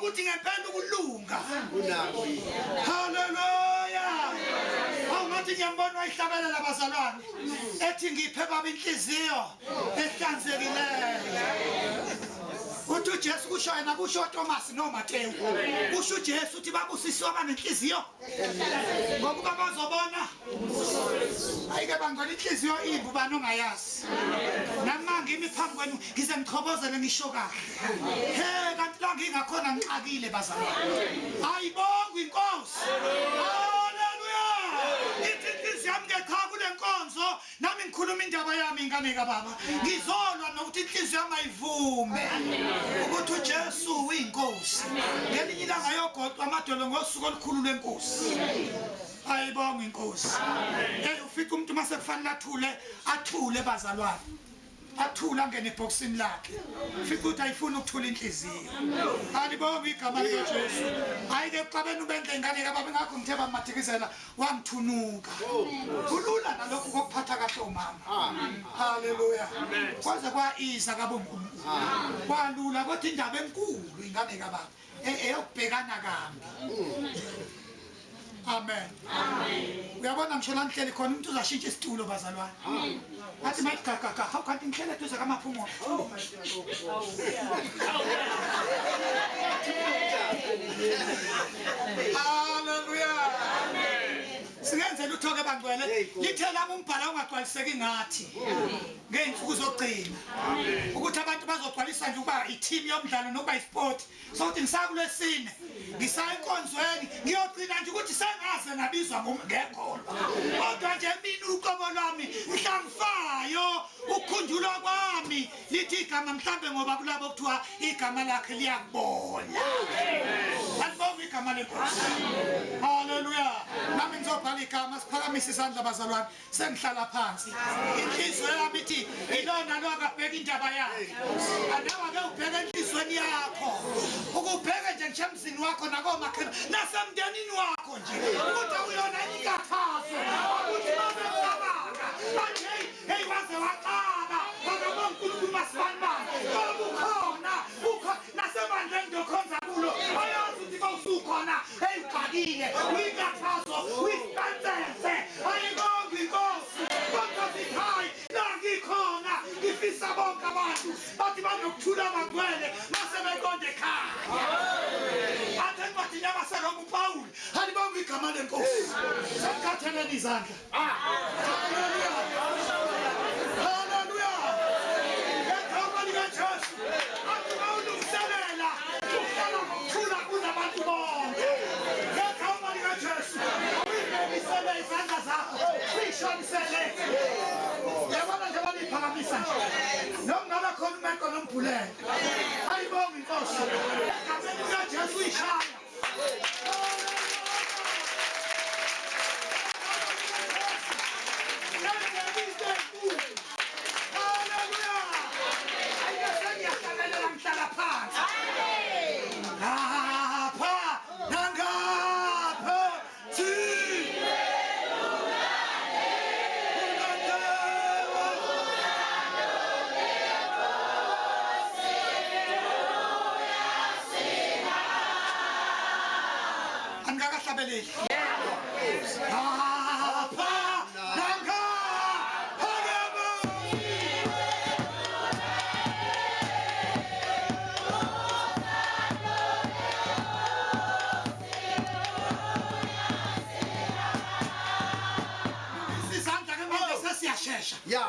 ukuthi ngempela ukulunga. Hallelujah. Awungathi ngiyambona wayihlabelela abazalwane ethi ngiphe baba inhliziyo ehlanzekileyo. Uthi uJesu kusho yena kusho Thomas noMateyu. Kusho uJesu uthi babusisiwe abanenhliziyo ngokuba bazobona. Ayike bangcwele inhliziyo imbi ubani ongayazi. Nami ngimi phambi kwenu ngize ngichobozele ngisho kahle. He kanti la ngingakhona ngixakile bazalwane. Ayibonga inkosi. Hallelujah. Ithi yami ngekhaya kule nkonzo nami ngikhuluma indaba yami ingane kaBaba. Ngizolwa nokuthi inhliziyo yami ayivume. Ukuthi uJesu uyinkosi. Ngelinye ilanga yogodwa amadolo ngosuku olukhulu lenkosi. Ayibonga inkosi. Ufika umuntu mase kufanele athule bazalwane. Athula ngene eboxini lakhe. Ufika ukuthi ayifuna ukuthula inhliziyo. Alibonga igama likaJesu. Ayike uqabeni ubendle ingane kaBaba ngakho ngitheba mathikizela wangithunuka. Kulula nalokho kokuphatha kahle umama. Hallelujah. Kwaze kwaiza kaBonkulunkulu. Kwalula kodwa indaba enkulu ingane kaBaba eyokubhekana kambi. Amen. Uyabona ngisho la ngihleli khona umuntu uzashintsha isitulo bazalwane. Athi mayigagaka how kanti ngihlele duze kamaphumo. Hallelujah. Singenze lutho ke bangcwele lithela umbhala ongagcwaliseki ngathi ngeensuku zogcina ukuthi abantu bazogcwalisa nje ukuba i-team yomdlalo nokuba i-sport sokuthi ngisakulesine ngisaya enkonzweni ngiyogcina nje ukuthi sengaze nabizwa ngekholwa kodwa nje mina uqobo lwami mhlangifayo ukukhunjulwa kwami lithi igama mhlambe ngoba kulabo kuthiwa igama lakhe liyakubola. Alibonga igama lenkosi. Hallelujah. Nami ngizobhala igama siphakamise isandla bazalwane sengihlala phansi. Inhliziyo yami ithi ilona lo akabheka indaba yakhe. Anawa ke ubheka enhlizweni yakho. Ukubheka nje ngemzini wakho nakomakhela nasemndenini wakho nje. Ukuthi uyona inkathazo. Ukuthi babe ngabanga. Manje hey waze waqaba. Ngoba uNkulunkulu masibani. Ngoba ukhona nasemandleni ndokhonza kulo. Ayazi ukuthi bawusukhona. Hey uqakile. Uyikathazo. Uyisantse. Ayibonga inkosi. Kodwa sihayi nangikhona. Ngifisa bonke abantu bathi banokuthula abagcwele mase beqonde ekhaya. Athe bathi nyabaseromu uPaul. Halibonga igama lenkosi. Sakhatheleni izandla. Hallelujah. Hallelujah. Ngegama likaJesu. Athi bawulungiselela ukuhlala ngokuthula kunabantu bonke. Ngegama likaJesu. Uyibekisele izandla zakho. Uyishonisele. Yabona nje baliphakamisa nje. Noma khona umuntu onombhulele. Ayibonga inkosi. Ngegama likaJesu uyishaya. Yeah.